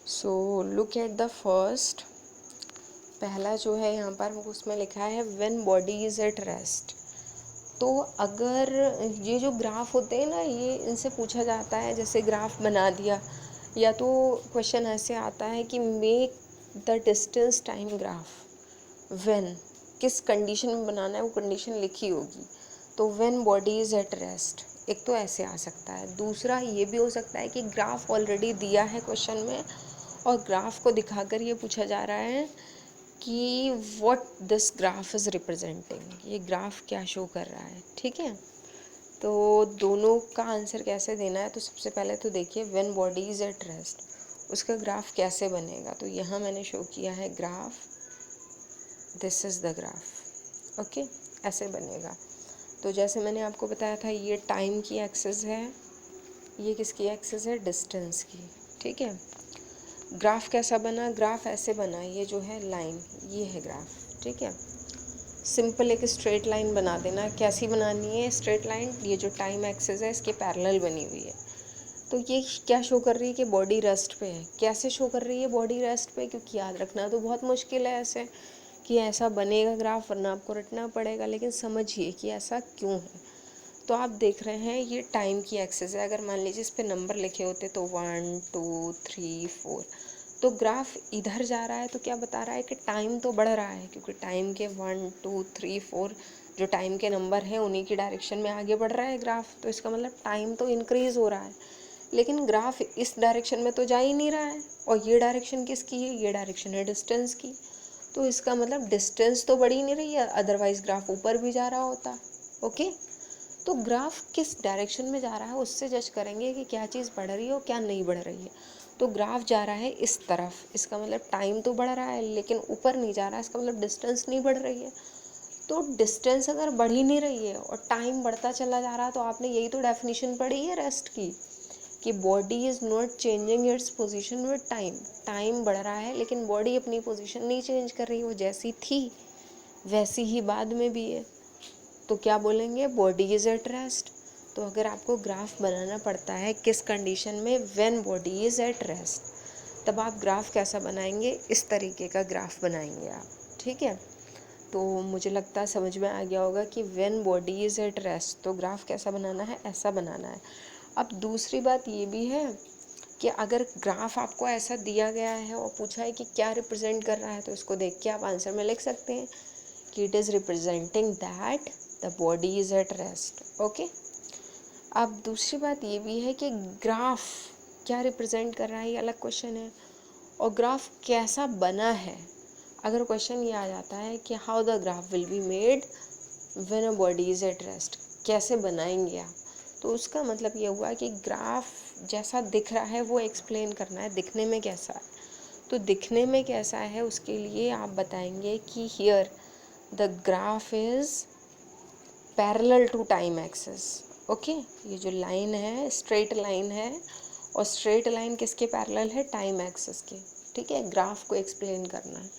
So look at the first, पहला जो है यहाँ पर उसमें लिखा है when body is at rest. तो अगर ये जो ग्राफ होते हैं ना, ये इनसे पूछा जाता है, जैसे ग्राफ बना दिया, या तो क्वेश्चन ऐसे आता है कि make the distance time graph when, किस कंडीशन में बनाना है वो कंडीशन लिखी होगी, तो when body is at rest, एक तो ऐसे आ सकता है। दूसरा ये भी हो सकता है कि ग्राफ ऑलरेडी दिया है क्वेश्चन में और ग्राफ को दिखाकर ये पूछा जा रहा है कि what this graph is representing, ये ग्राफ क्या शो कर रहा है। ठीक है, तो दोनों का आंसर कैसे देना है, तो सबसे पहले तो देखिए when body is at rest, उसका ग्राफ कैसे बनेगा। तो यहाँ मैंने शो किया है graph, this is the graph. Okay, ऐसे बनेगा। तो जैसे मैंने आपको बताया था, ये टाइम की एक्सिस है, ये किसकी एक्सिस है, डिस्टेंस की। ठीक है, ग्राफ कैसा बना, ग्राफ ऐसे बना, ये जो है लाइन, ये है ग्राफ। ठीक है, सिंपल एक स्ट्रेट लाइन बना देना। कैसी बनानी है स्ट्रेट लाइन, ये जो टाइम एक्सिस है इसके पैरेलल बनी हुई है। तो ये क्या शो कर रही है कि बॉडी रेस्ट पे है। कैसे शो कर रही है बॉडी रेस्ट पे, क्योंकि याद रखना तो बहुत मुश्किल है ऐसे कि ऐसा बनेगा ग्राफ, वरना आपको रटना पड़ेगा। लेकिन समझिए कि ऐसा क्यों है। तो आप देख रहे हैं ये टाइम की एक्सिस है। अगर मान लीजिए इस पे नंबर लिखे होते तो 1 2 3 4, तो ग्राफ इधर जा रहा है तो क्या बता रहा है कि टाइम तो बढ़ रहा है, क्योंकि टाइम के 1 2 3 4 जो टाइम के नंबर हैं उन्हीं की डायरेक्शन में आगे बढ़ रहा है ग्राफ। तो इसका मतलब टाइम तो इंक्रीज़ हो रहा है, लेकिन ग्राफ इस डायरेक्शन में तो जा ही नहीं रहा है। और ये डायरेक्शन किसकी है, ये डायरेक्शन है डिस्टेंस की। तो इसका मतलब डिस्टेंस तो बढ़ ही नहीं रही है, अदरवाइज ग्राफ ऊपर भी जा रहा होता। ओके, तो ग्राफ किस डायरेक्शन में जा रहा है उससे जज करेंगे कि क्या चीज़ बढ़ रही है और क्या नहीं बढ़ रही है। तो ग्राफ जा रहा है इस तरफ, इसका मतलब टाइम तो बढ़ रहा है लेकिन ऊपर नहीं जा रहा है, इसका मतलब डिस्टेंस नहीं बढ़ रही है। तो डिस्टेंस अगर बढ़ ही नहीं रही है और टाइम बढ़ता चला जा रहा है, तो आपने यही तो डेफिनेशन पढ़ी है रेस्ट की, कि body is not changing its position with time. Time बढ़ रहा है लेकिन बॉडी अपनी पोजीशन नहीं चेंज कर रही, वो जैसी थी वैसी ही बाद में भी है। तो क्या बोलेंगे, बॉडी इज़ एट रेस्ट। तो अगर आपको ग्राफ बनाना पड़ता है किस कंडीशन में, when body is at rest, तब आप ग्राफ कैसा बनाएंगे, इस तरीके का ग्राफ बनाएंगे आप। ठीक है, तो मुझे लगता है समझ में आ गया होगा कि when body is at rest तो ग्राफ कैसा बनाना है, ऐसा बनाना है। अब दूसरी बात ये भी है कि अगर ग्राफ आपको ऐसा दिया गया है और पूछा है कि क्या रिप्रेजेंट कर रहा है, तो इसको देख के आप आंसर में लिख सकते हैं कि it is representing that the body is at rest. Okay, अब दूसरी बात ये भी है कि ग्राफ क्या रिप्रेजेंट कर रहा है, ये अलग क्वेश्चन है। और ग्राफ कैसा बना है, अगर क्वेश्चन ये आ जाता है कि how the graph will be made when a body is at rest, कैसे बनाएंगे आप, तो उसका मतलब ये हुआ कि ग्राफ जैसा दिख रहा है वो एक्सप्लेन करना है, दिखने में कैसा है। तो दिखने में कैसा है उसके लिए आप बताएंगे कि here the graph is parallel to time axis. Okay, ये जो लाइन है स्ट्रेट लाइन है, और स्ट्रेट लाइन किसके पैरेलल है, टाइम एक्सिस के। ठीक है, ग्राफ को एक्सप्लेन करना है।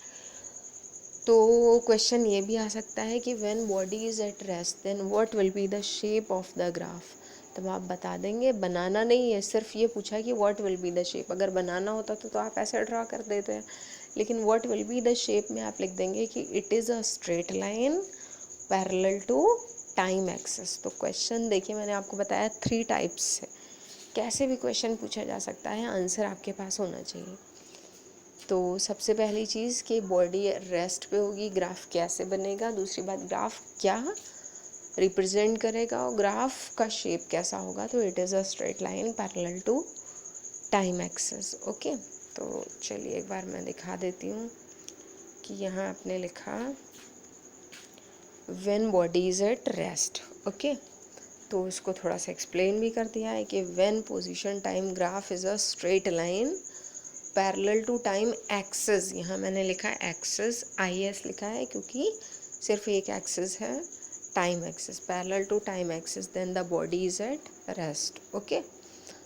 तो क्वेश्चन ये भी आ सकता है कि when body is at rest then what will be the shape of the graph. तब आप बता देंगे, बनाना नहीं है, सिर्फ ये पूछा है कि what will be the shape. अगर बनाना होता तो आप ऐसे ड्रा कर देते हैं, लेकिन what will be the shape में आप लिख देंगे कि it is a straight line parallel to time axis. तो क्वेश्चन देखिए, मैंने आपको बताया 3 टाइप्स से कैसे भी क्वेश्चन पूछा जा सकता है, आंसर आपके पास होना चाहिए। तो सबसे पहली चीज़ कि बॉडी रेस्ट पे होगी, ग्राफ कैसे बनेगा। दूसरी बात, ग्राफ क्या रिप्रेजेंट करेगा और ग्राफ का शेप कैसा होगा, तो it is a straight line parallel to time axis. Okay, तो चलिए एक बार मैं दिखा देती हूँ कि यहाँ आपने लिखा when body is at rest. Okay, तो इसको थोड़ा सा एक्सप्लेन भी कर दिया है कि when position time graph is a straight line parallel to time axis. यहाँ मैंने लिखा है एक्सिस, IS लिखा है क्योंकि सिर्फ एक एक्सिस है, time axis, parallel to time axis, then the body is at rest. Okay,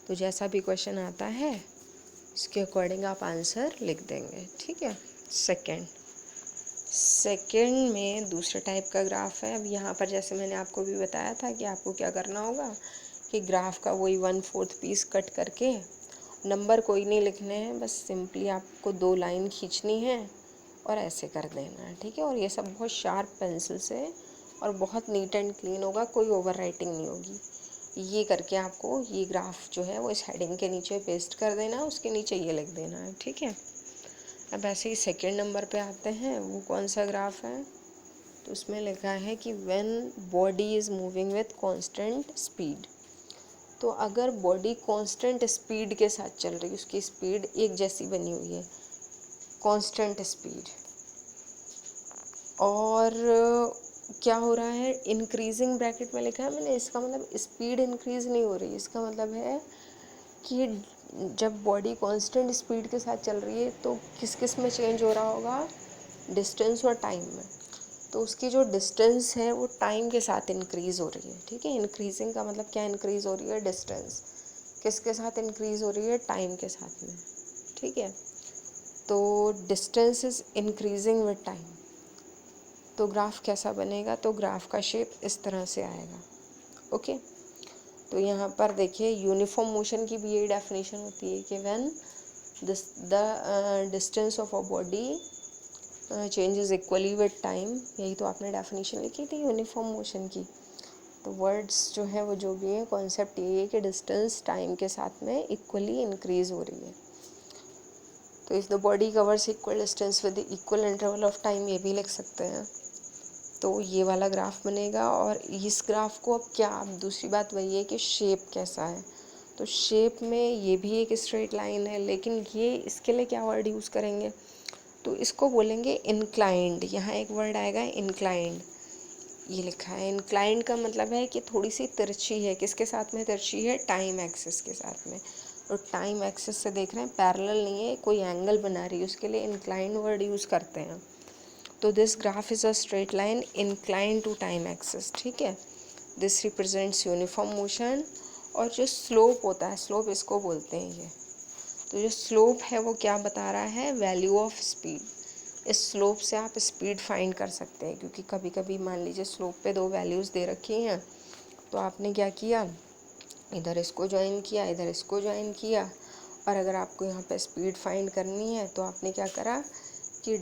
तो जैसा भी क्वेश्चन आता है इसके अकॉर्डिंग आप आंसर लिख देंगे। ठीक है, सेकेंड में दूसरे टाइप का ग्राफ है। अब यहाँ पर जैसे मैंने आपको भी बताया था कि आपको क्या करना होगा कि ग्राफ का वही 1/4 पीस कट करके नंबर कोई नहीं लिखने हैं, बस सिंपली आपको 2 लाइन खींचनी है और ऐसे कर देना है, ठीक है। और ये सब बहुत शार्प पेंसिल से और बहुत नीट एंड क्लीन होगा, कोई ओवर राइटिंग नहीं होगी। ये करके आपको ये ग्राफ जो है वो इस हेडिंग के नीचे पेस्ट कर देना है, उसके नीचे ये लिख देना है, ठीक है। अब ऐसे ही सेकेंड नंबर पे आते हैं, वो कौन सा ग्राफ है, तो उसमें लिखा है कि when body is moving with constant speed. तो अगर बॉडी कांस्टेंट स्पीड के साथ चल रही है, उसकी स्पीड एक जैसी बनी हुई है, कांस्टेंट स्पीड, और क्या हो रहा है, इंक्रीजिंग ब्रैकेट में लिखा है मैंने, इसका मतलब स्पीड इंक्रीज नहीं हो रही, इसका मतलब है कि जब बॉडी कांस्टेंट स्पीड के साथ चल रही है तो किस किस में चेंज हो रहा होगा, डिस्टेंस और टाइम में। तो उसकी जो डिस्टेंस है वो टाइम के साथ इंक्रीज़ हो रही है, ठीक है। इंक्रीजिंग का मतलब क्या, इंक्रीज़ हो रही है डिस्टेंस, किसके साथ इंक्रीज़ हो रही है, टाइम के साथ में, ठीक है। तो distance is increasing with time, तो ग्राफ कैसा बनेगा, तो ग्राफ का शेप इस तरह से आएगा, ओके। तो यहाँ पर देखिए यूनिफॉर्म मोशन की भी यही डेफिनेशन होती है कि when the distance of a body changes equally with time, यही तो आपने डेफिनेशन लिखी थी यूनिफॉर्म मोशन की। तो वर्ड्स जो है वो जो भी है, कॉन्सेप्ट ये है कि डिस्टेंस टाइम के साथ में इक्वली इंक्रीज़ हो रही है। तो if the body covers equal distance with equal interval of time, ये भी लिख सकते हैं। तो ये वाला ग्राफ बनेगा। और इस ग्राफ को अब क्या, अब दूसरी बात वही है कि शेप कैसा है। तो शेप में ये भी एक स्ट्रेट लाइन है, लेकिन ये इसके लिए क्या वर्ड यूज़ करेंगे, तो इसको बोलेंगे इंक्लाइंड। यहाँ एक वर्ड आएगा इंक्लाइंड, ये लिखा है। इंक्लाइंड का मतलब है कि थोड़ी सी तिरछी है, किसके साथ में तिरछी है, टाइम एक्सिस के साथ में। और टाइम एक्सिस से देख रहे हैं, पैरेलल नहीं है, कोई एंगल बना रही है, उसके लिए इंक्लाइंड वर्ड यूज़ करते हैं। तो this graph is a straight line inclined to time axis, ठीक है। This represents uniform motion. और जो स्लोप होता है, स्लोप इसको बोलते हैं ये। तो जो स्लोप है वो क्या बता रहा है, वैल्यू ऑफ स्पीड। इस स्लोप से आप स्पीड फाइंड कर सकते हैं, क्योंकि कभी कभी मान लीजिए स्लोप पे 2 वैल्यूज़ दे रखी हैं, तो आपने क्या किया, इधर इसको ज्वाइन किया, इधर इसको ज्वाइन किया, और अगर आपको यहाँ पे स्पीड फाइंड करनी है तो आपने क्या करा कि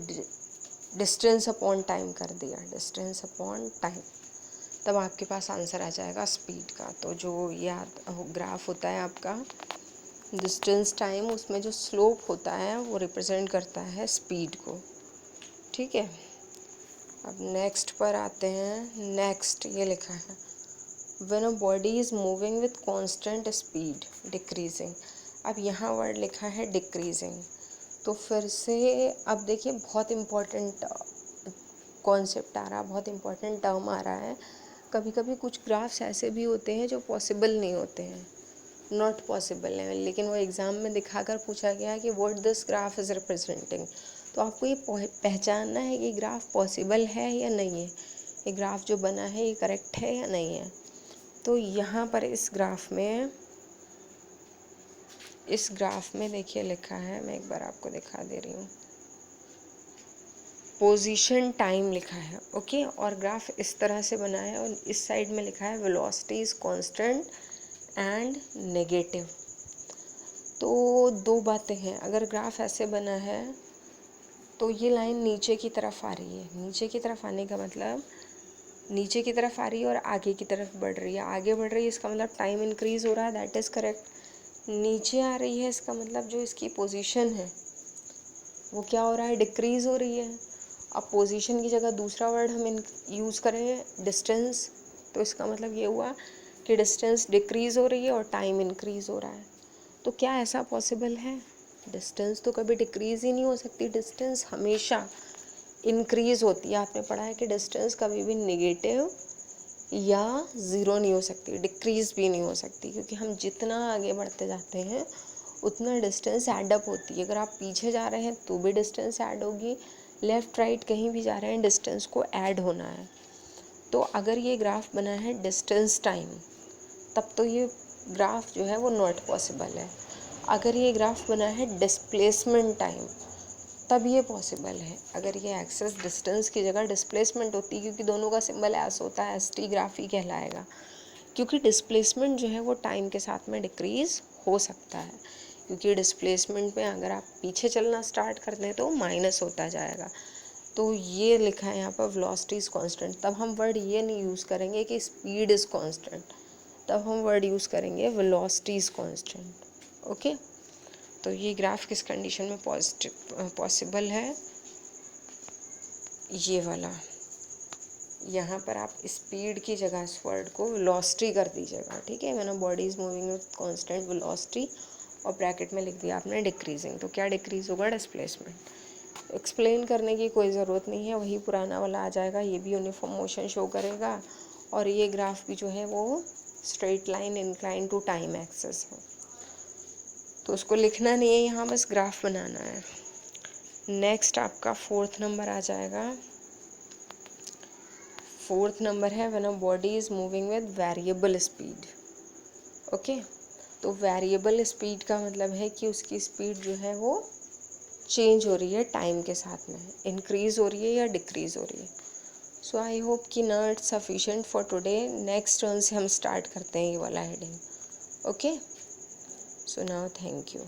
डिस्टेंस अपॉन टाइम कर दिया, डिस्टेंस अपॉन टाइम, तब आपके पास आंसर आ जाएगा स्पीड का। तो जो याद ग्राफ होता है आपका डिस्टेंस टाइम, उसमें जो स्लोप होता है वो रिप्रेजेंट करता है स्पीड को, ठीक है। अब नेक्स्ट पर आते हैं। नेक्स्ट ये लिखा है when a body is moving with constant speed decreasing. अब यहाँ वर्ड लिखा है डिक्रीजिंग। तो फिर से अब देखिए बहुत इम्पोर्टेंट कॉन्सेप्ट आ रहा, बहुत इम्पोर्टेंट टर्म आ रहा है। कभी कभी कुछ ग्राफ्स ऐसे भी होते हैं जो पॉसिबल नहीं होते हैं, नॉट पॉसिबल है, लेकिन वो एग्ज़ाम में दिखाकर पूछा गया कि what this graph is representing. तो आपको ये पहचानना है कि ग्राफ पॉसिबल है या नहीं है, ये ग्राफ जो बना है ये करेक्ट है या नहीं है। तो यहाँ पर इस ग्राफ में देखिए लिखा है, मैं एक बार आपको दिखा दे रही हूँ, पोजीशन टाइम लिखा है, ओके। और ग्राफ इस तरह से बना है, और इस साइड में लिखा है velocity is constant and negative. तो 2 बातें हैं, अगर ग्राफ ऐसे बना है तो ये लाइन नीचे की तरफ आ रही है, नीचे की तरफ आने का मतलब नीचे की तरफ आ रही है और आगे की तरफ बढ़ रही है, आगे बढ़ रही है, इसका मतलब टाइम इंक्रीज़ हो रहा है, दैट इज़ करेक्ट। नीचे आ रही है, इसका मतलब जो इसकी पोजीशन है वो क्या हो रहा है, डिक्रीज़ हो रही है। अब पोजीशन की जगह दूसरा वर्ड हम यूज़ करें डिस्टेंस, तो इसका मतलब ये हुआ कि डिस्टेंस डिक्रीज़ हो रही है और टाइम इंक्रीज़ हो रहा है। तो क्या ऐसा पॉसिबल है, डिस्टेंस तो कभी डिक्रीज़ ही नहीं हो सकती, डिस्टेंस हमेशा इंक्रीज़ होती है। आपने पढ़ा है कि डिस्टेंस कभी भी नेगेटिव या ज़ीरो नहीं हो सकती, डिक्रीज़ भी नहीं हो सकती, क्योंकि हम जितना आगे बढ़ते जाते हैं उतना डिस्टेंस ऐड अप होती है। अगर आप पीछे जा रहे हैं तो भी डिस्टेंस ऐड होगी, लेफ़्ट राइट कहीं भी जा रहे हैं डिस्टेंस को ऐड होना है। तो अगर ये ग्राफ बना है डिस्टेंस टाइम, तब तो ये ग्राफ जो है वो नॉट पॉसिबल है। अगर ये ग्राफ बना है डिस्प्लेसमेंट टाइम, तब ये पॉसिबल है। अगर ये एक्सेस डिस्टेंस की जगह डिस्प्लेसमेंट होती, क्योंकि दोनों का सिंबल एस होता है, एस टी ग्राफ ही कहलाएगा, क्योंकि डिस्प्लेसमेंट जो है वो टाइम के साथ में डिक्रीज़ हो सकता है। क्योंकि डिस्प्लेसमेंट में अगर आप पीछे चलना स्टार्ट कर दें तो माइनस होता जाएगा। तो ये लिखा है यहाँ पर वेलोसिटी इज़ कांस्टेंट। तब हम वर्ड ये नहीं यूज़ करेंगे कि स्पीड इज़ कांस्टेंट, तब हम वर्ड यूज़ करेंगे वेलोसिटी इज़ कांस्टेंट। ओके, तो ये ग्राफ किस कंडीशन में पॉसिबल है, ये वाला। यहाँ पर आप स्पीड की जगह इस वर्ड को वेलोसिटी कर दीजिएगा, ठीक है। मैंने body is moving with constant velocity और ब्रैकेट में लिख दिया आपने डिक्रीजिंग, तो क्या डिक्रीज होगा, डिस्प्लेसमेंट। एक्सप्लेन करने की कोई ज़रूरत नहीं है, वही पुराना वाला आ जाएगा। ये भी यूनिफॉर्म मोशन शो करेगा और ये ग्राफ भी जो है वो straight line incline to time axis है, तो उसको लिखना नहीं है यहाँ, बस ग्राफ बनाना है। नेक्स्ट आपका 4th नंबर आ जाएगा। 4th नंबर है when a body is moving with variable speed. Okay, तो वेरिएबल स्पीड का मतलब है कि उसकी स्पीड जो है वो चेंज हो रही है टाइम के साथ में, इंक्रीज हो रही है या डिक्रीज हो रही है। सो आई होप कि ना it's sufficient for today. Next turn से हम स्टार्ट करते हैं ये वाला heading. Okay, so now thank you.